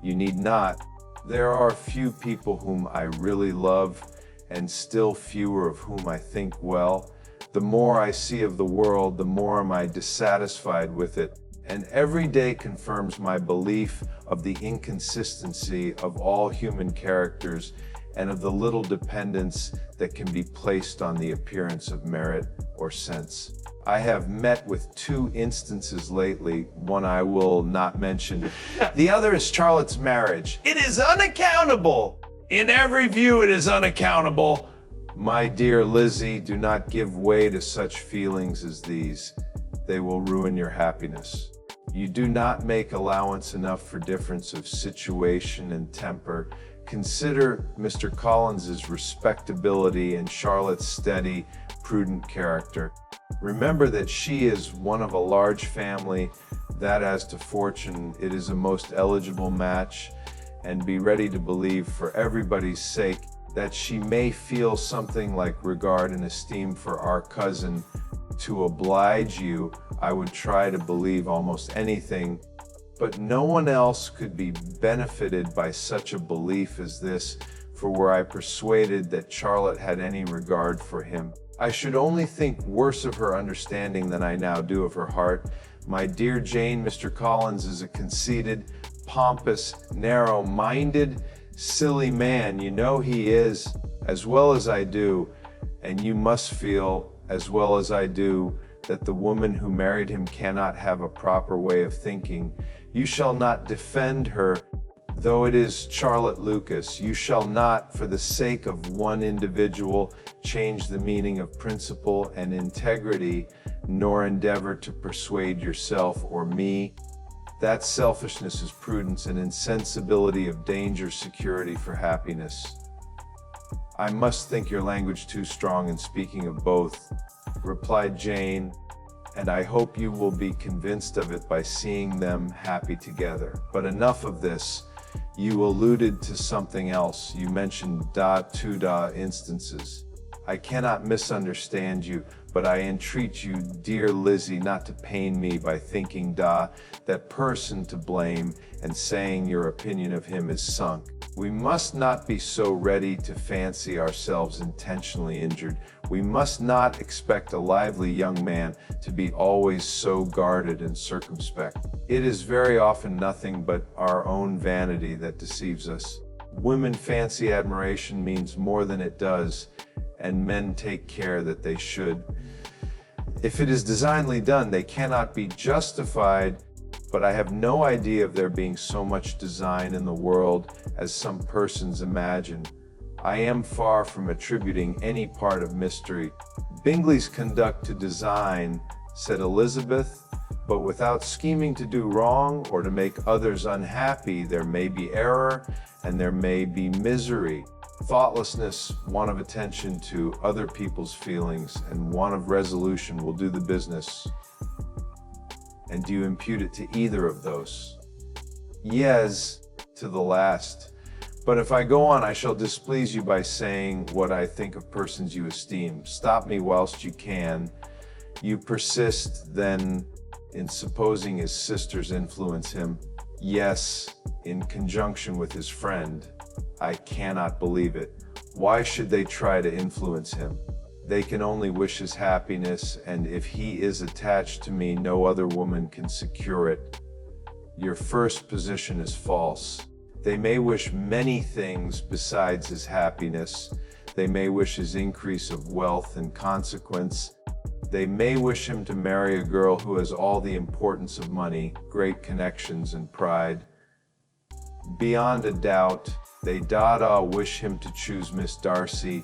You need not. There are few people whom I really love, and still fewer of whom I think well. The more I see of the world, the more am I dissatisfied with it, and every day confirms my belief of the inconsistency of all human characters, and of the little dependence that can be placed on the appearance of merit or sense. I have met with two instances lately, one I will not mention. The other is Charlotte's marriage. It is unaccountable! In every view it is unaccountable. My dear Lizzie, do not give way to such feelings as these. They will ruin your happiness. You do not make allowance enough for difference of situation and temper. Consider Mr. Collins's respectability and Charlotte's steady, prudent character. Remember that she is one of a large family, that as to fortune, it is a most eligible match, and be ready to believe, for everybody's sake, that she may feel something like regard and esteem for our cousin. To oblige you, I would try to believe almost anything, but no one else could be benefited by such a belief as this, for were I persuaded that Charlotte had any regard for him, I should only think worse of her understanding than I now do of her heart. My dear Jane, Mr. Collins is a conceited, pompous, narrow-minded, silly man. You know he is, as well as I do, and you must feel, as well as I do, that the woman who married him cannot have a proper way of thinking. You shall not defend her, though it is Charlotte Lucas. You shall not, for the sake of one individual, change the meaning of principle and integrity, nor endeavor to persuade yourself or me. That selfishness is prudence, and insensibility of danger security for happiness. I must think your language too strong in speaking of both, replied Jane. and I hope you will be convinced of it by seeing them happy together. But enough of this. You alluded to something else. You mentioned instances. I cannot misunderstand you, but I entreat you, dear Lizzie, not to pain me by thinking that person to blame and saying your opinion of him is sunk. We must not be so ready to fancy ourselves intentionally injured. We must not expect a lively young man to be always so guarded and circumspect. It is very often nothing but our own vanity that deceives us. Women fancy admiration means more than it does, and men take care that they should. If it is designedly done, they cannot be justified, but I have no idea of there being so much design in the world as some persons imagine. I am far from attributing any part of mystery Bingley's conduct to design, said Elizabeth, but without scheming to do wrong or to make others unhappy, there may be error and there may be misery. Thoughtlessness, want of attention to other people's feelings, and want of resolution will do the business. And do you impute it to either of those? Yes, to the last. But if I go on, I shall displease you by saying what I think of persons you esteem. Stop me whilst you can. You persist, then, in supposing his sisters influence him. Yes, in conjunction with his friend. I cannot believe it. Why should they try to influence him? They can only wish his happiness, and if he is attached to me, no other woman can secure it. Your first position is false. They may wish many things besides his happiness. They may wish his increase of wealth and consequence. They may wish him to marry a girl who has all the importance of money, great connections, and pride. Beyond a doubt, they wish him to choose Miss Darcy,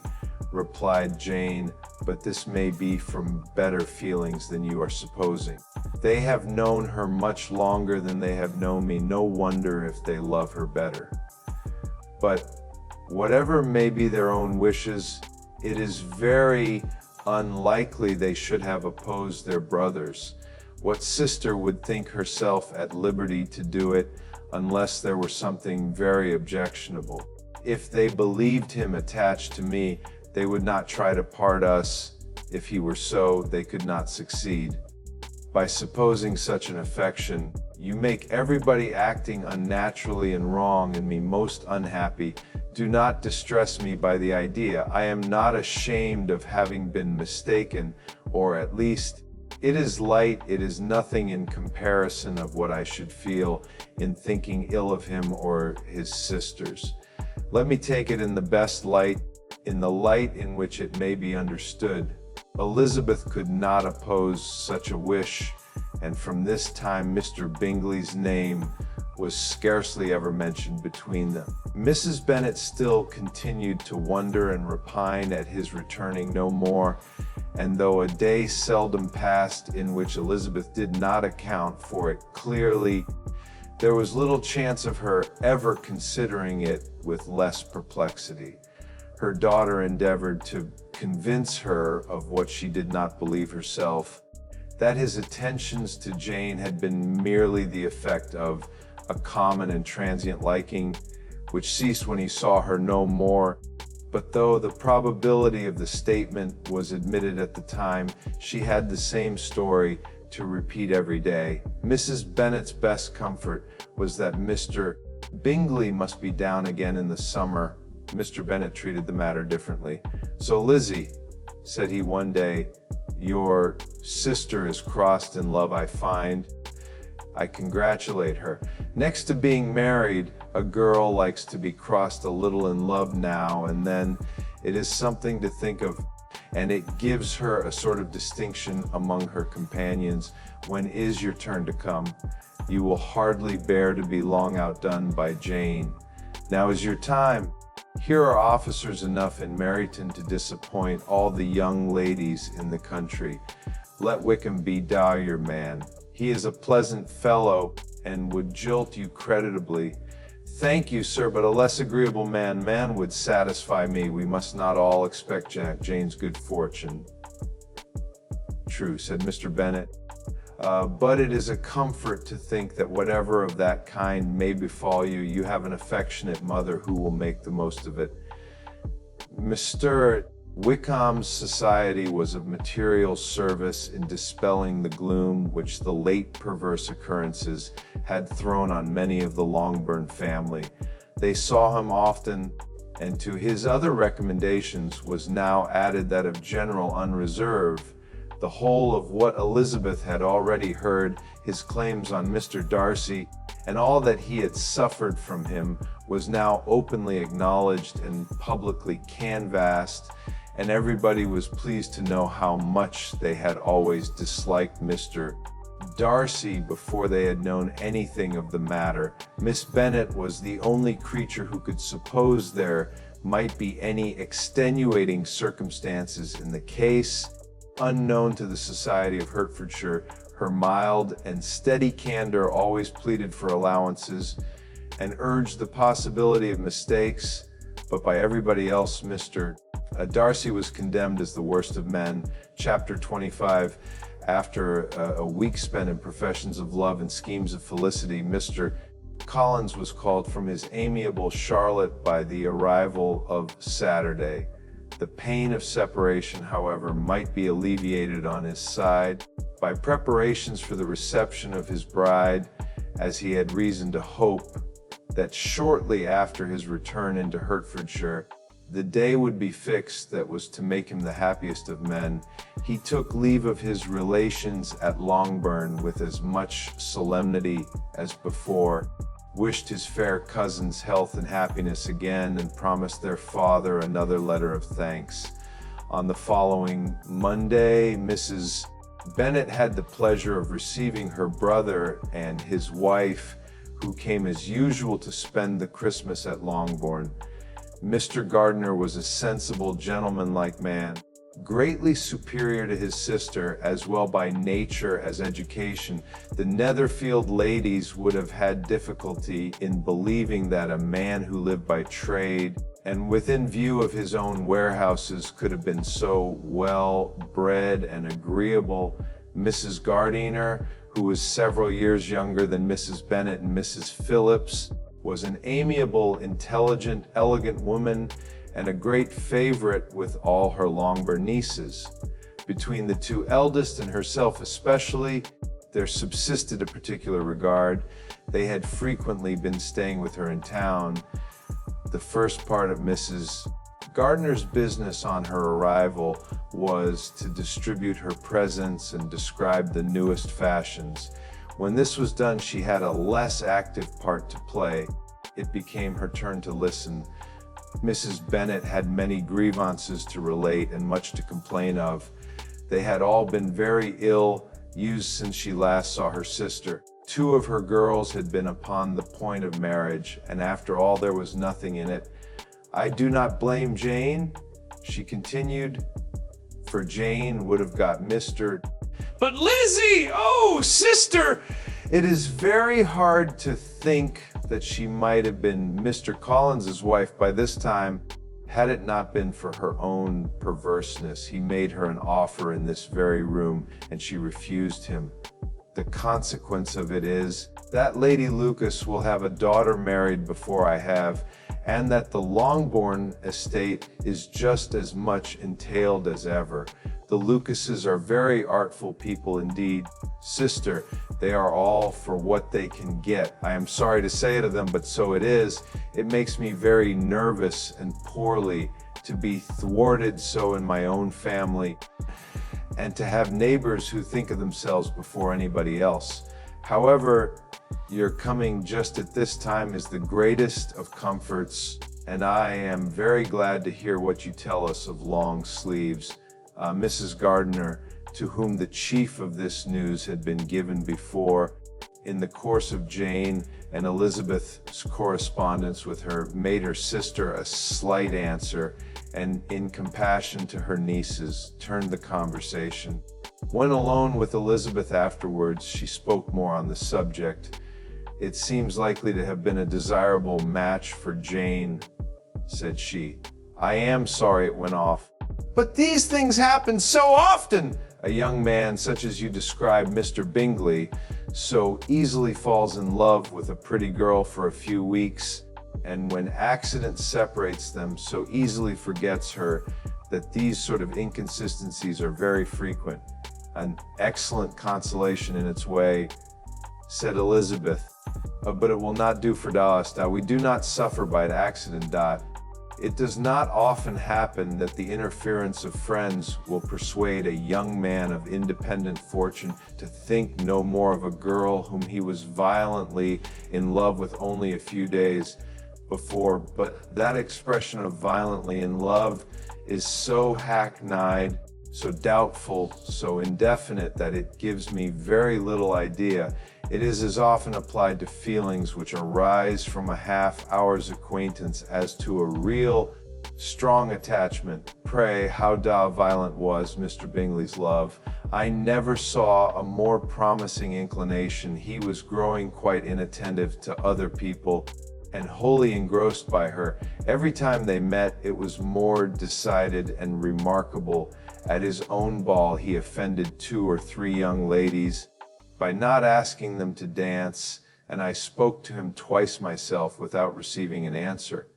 replied Jane, but this may be from better feelings than you are supposing. They have known her much longer than they have known me. No wonder if they love her better. But whatever may be their own wishes, it is very unlikely they should have opposed their brothers. What sister would think herself at liberty to do it unless there were something very objectionable? If they believed him attached to me, they would not try to part us. If he were so, they could not succeed. By supposing such an affection, you make everybody acting unnaturally and wrong and me most unhappy. Do not distress me by the idea. I am not ashamed of having been mistaken, or at least, it is light, it is nothing in comparison of what I should feel in thinking ill of him or his sisters. Let me take it in the best light, in the light in which it may be understood. Elizabeth could not oppose such a wish, and from this time Mr. Bingley's name was scarcely ever mentioned between them. Mrs. Bennet still continued to wonder and repine at his returning no more, and though a day seldom passed in which Elizabeth did not account for it clearly, there was little chance of her ever considering it with less perplexity. Her daughter endeavored to convince her of what she did not believe herself, that his attentions to Jane had been merely the effect of a common and transient liking, which ceased when he saw her no more. But though the probability of the statement was admitted at the time, she had the same story to repeat every day. Mrs. Bennet's best comfort was that Mr. Bingley must be down again in the summer. Mr. Bennet treated the matter differently. "So, Lizzie," said he one day, "your sister is crossed in love, I find. I congratulate her. Next to being married, a girl likes to be crossed a little in love now and then. It is something to think of, and it gives her a sort of distinction among her companions. When is your turn to come? You will hardly bear to be long outdone by Jane. Now is your time. Here are officers enough in Meryton to disappoint all the young ladies in the country. Let Wickham be your man. He is a pleasant fellow, and would jilt you creditably." "Thank you, sir, but a less agreeable man would satisfy me. We must not all expect Jane's good fortune." true," said Mr. Bennet. "But it is a comfort to think that whatever of that kind may befall you, you have an affectionate mother who will make the most of it." Mr. Wickham's society was of material service in dispelling the gloom which the late perverse occurrences had thrown on many of the Longbourn family. They saw him often, and to his other recommendations was now added that of general unreserve. The whole of what Elizabeth had already heard, his claims on Mr. Darcy, and all that he had suffered from him was now openly acknowledged and publicly canvassed, and everybody was pleased to know how much they had always disliked Mr. Darcy before they had known anything of the matter. Miss Bennet was the only creature who could suppose there might be any extenuating circumstances in the case. Unknown to the society of Hertfordshire, her mild and steady candor always pleaded for allowances and urged the possibility of mistakes, but by everybody else Mr. Darcy was condemned as the worst of men. Chapter 25. After a week spent in professions of love and schemes of felicity, Mr. Collins was called from his amiable Charlotte by the arrival of Saturday. The pain of separation, however, might be alleviated on his side by preparations for the reception of his bride, as he had reason to hope that shortly after his return into Hertfordshire, the day would be fixed that was to make him the happiest of men. He took leave of his relations at Longbourn with as much solemnity as before, wished his fair cousins health and happiness again, and promised their father another letter of thanks. On the following Monday, Mrs. Bennet had the pleasure of receiving her brother and his wife, who came as usual to spend the Christmas at Longbourn. Mr. Gardiner was a sensible, gentlemanlike man, greatly superior to his sister, as well by nature as education. The Netherfield ladies would have had difficulty in believing that a man who lived by trade and within view of his own warehouses could have been so well bred and agreeable. Mrs. Gardiner, who was several years younger than Mrs. Bennet and Mrs. Phillips, was an amiable, intelligent, elegant woman, and a great favorite with all her Longbourn nieces. Between the two eldest and herself especially, there subsisted a particular regard. They had frequently been staying with her in town. The first part of Mrs. Gardiner's business on her arrival was to distribute her presents and describe the newest fashions. When this was done, she had a less active part to play. It became her turn to listen. Mrs. Bennet had many grievances to relate and much to complain of. They had all been very ill used since she last saw her sister. Two of her girls had been upon the point of marriage, and after all there was nothing in it. "I do not blame Jane," she continued, "for Jane would have got Mr. But Lizzie, oh, sister! It is very hard to think that she might have been Mr. Collins's wife by this time, had it not been for her own perverseness. He made her an offer in this very room, and she refused him. The consequence of it is that Lady Lucas will have a daughter married before I have, and that the Longbourn estate is just as much entailed as ever. The Lucases are very artful people indeed. Sister, they are all for what they can get. I am sorry to say it of them, but so it is. It makes me very nervous and poorly to be thwarted so in my own family, and to have neighbors who think of themselves before anybody else. However, your coming just at this time is the greatest of comforts, and I am very glad to hear what you tell us of long sleeves." Mrs. Gardiner, to whom the chief of this news had been given before, in the course of Jane and Elizabeth's correspondence with her, made her sister a slight answer, and in compassion to her nieces, turned the conversation. When alone with Elizabeth afterwards, she spoke more on the subject. "It seems likely to have been a desirable match for Jane," said she. "I am sorry it went off." "But these things happen so often!" A young man such as you describe, Mr. Bingley, so easily falls in love with a pretty girl for a few weeks, and when accident separates them, so easily forgets her, that these sort of inconsistencies are very frequent. An excellent consolation in its way, said Elizabeth. But it will not do for Dallas. We do not suffer by an accident. It does not often happen that the interference of friends will persuade a young man of independent fortune to think no more of a girl whom he was violently in love with only a few days before. But that expression of violently in love is so hackneyed, so doubtful, so indefinite that it gives me very little idea. It is as often applied to feelings which arise from a half-hour's acquaintance as to a real, strong attachment. Pray, how violent was Mr. Bingley's love? I never saw a more promising inclination. He was growing quite inattentive to other people, and wholly engrossed by her. Every time they met, it was more decided and remarkable. At his own ball, he offended 2 or 3 young ladies by not asking them to dance, and I spoke to him twice myself without receiving an answer.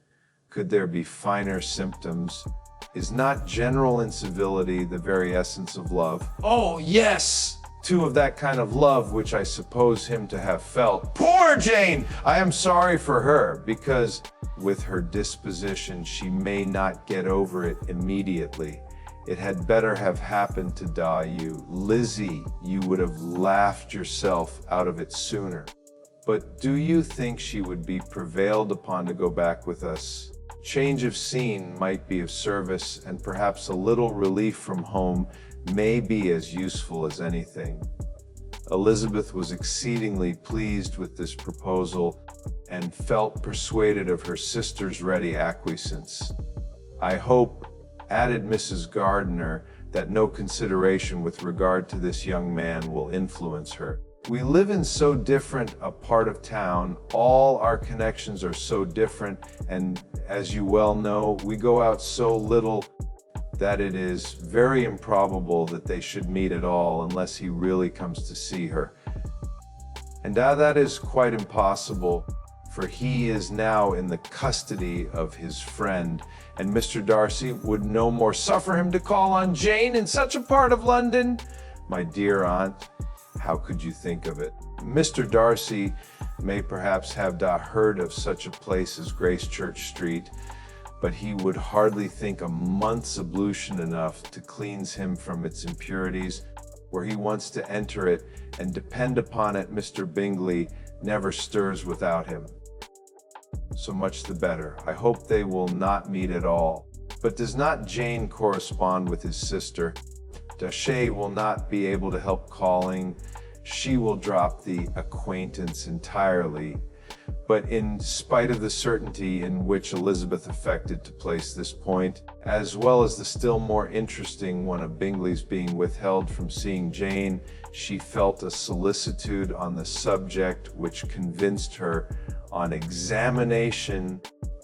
Could there be finer symptoms? Is not general incivility the very essence of love? Oh, yes! 2 of that kind of love which I suppose him to have felt. Poor Jane! I am sorry for her, because with her disposition she may not get over it immediately. It had better have happened to you. Lizzie, you would have laughed yourself out of it sooner. But do you think she would be prevailed upon to go back with us? Change of scene might be of service, and perhaps a little relief from home may be as useful as anything. Elizabeth was exceedingly pleased with this proposal, and felt persuaded of her sister's ready acquiescence. I hope, added Mrs. Gardiner, that no consideration with regard to this young man will influence her. We live in so different a part of town, all our connections are so different, and as you well know, we go out so little that it is very improbable that they should meet at all unless he really comes to see her. And that is quite impossible, for he is now in the custody of his friend, and Mr. Darcy would no more suffer him to call on Jane in such a part of London. My dear aunt, how could you think of it? Mr. Darcy may perhaps have heard of such a place as Gracechurch Street, but he would hardly think a month's ablution enough to cleanse him from its impurities. Were he once to enter it, and depend upon it, Mr. Bingley never stirs without him. So much the better. I hope they will not meet at all. But does not Jane correspond with his sister? Daché will not be able to help calling. She will drop the acquaintance entirely. But in spite of the certainty in which Elizabeth affected to place this point, as well as the still more interesting one of Bingley's being withheld from seeing Jane, she felt a solicitude on the subject which convinced her, on examination,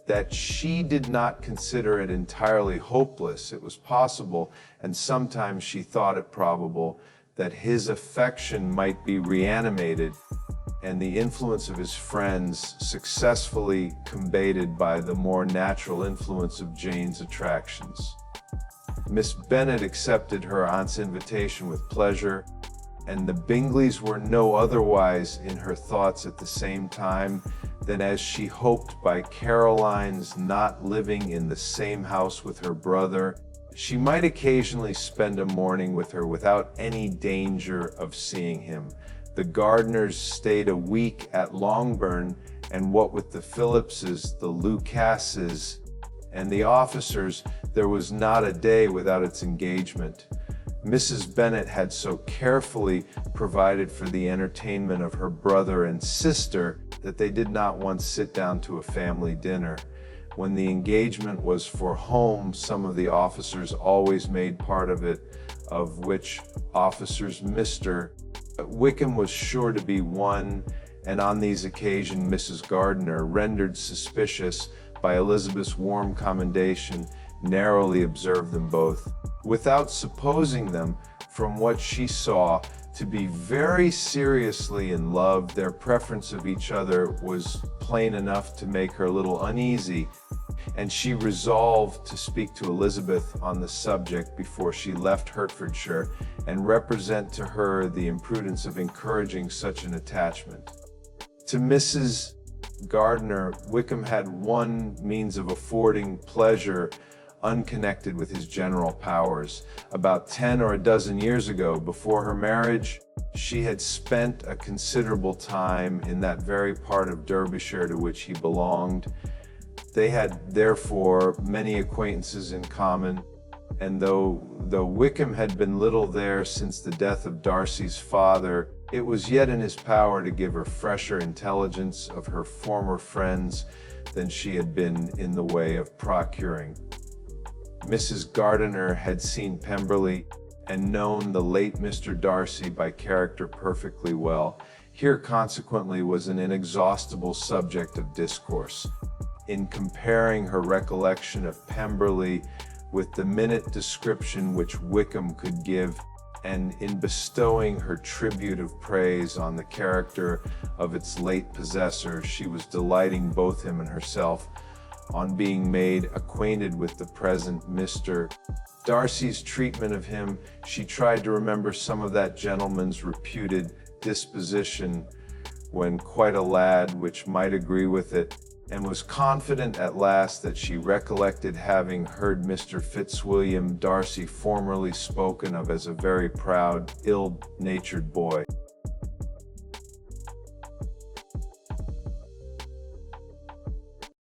that she did not consider it entirely hopeless. It was possible, and sometimes she thought it probable, that his affection might be reanimated, and the influence of his friends successfully combated by the more natural influence of Jane's attractions. Miss Bennet accepted her aunt's invitation with pleasure, and the Bingleys were no otherwise in her thoughts at the same time than as she hoped by Caroline's not living in the same house with her brother, she might occasionally spend a morning with her without any danger of seeing him. The Gardiners stayed a week at Longbourn, and what with the Phillipses, the Lucases, and the officers, there was not a day without its engagement. Mrs. Bennet had so carefully provided for the entertainment of her brother and sister that they did not once sit down to a family dinner. When the engagement was for home, some of the officers always made part of it, of which officers Mr. Wickham was sure to be one, and on these occasions Mrs. Gardiner, rendered suspicious by Elizabeth's warm commendation, narrowly observed them both, without supposing them, from what she saw, to be very seriously in love. Their preference of each other was plain enough to make her a little uneasy, and she resolved to speak to Elizabeth on the subject before she left Hertfordshire and represent to her the imprudence of encouraging such an attachment. To Mrs. Gardiner, Wickham had one means of affording pleasure unconnected with his general powers. About 10 or a dozen years ago, before her marriage, she had spent a considerable time in that very part of Derbyshire to which he belonged. They had therefore many acquaintances in common, and though Wickham had been little there since the death of Darcy's father, it was yet in his power to give her fresher intelligence of her former friends than she had been in the way of procuring. Mrs. Gardiner had seen Pemberley and known the late Mr. Darcy by character perfectly well. Here consequently was an inexhaustible subject of discourse. In comparing her recollection of Pemberley with the minute description which Wickham could give, and in bestowing her tribute of praise on the character of its late possessor, she was delighting both him and herself. On being made acquainted with the present Mr. Darcy's treatment of him, she tried to remember some of that gentleman's reputed disposition when quite a lad, which might agree with it, and was confident at last that she recollected having heard Mr. Fitzwilliam Darcy formerly spoken of as a very proud, ill-natured boy.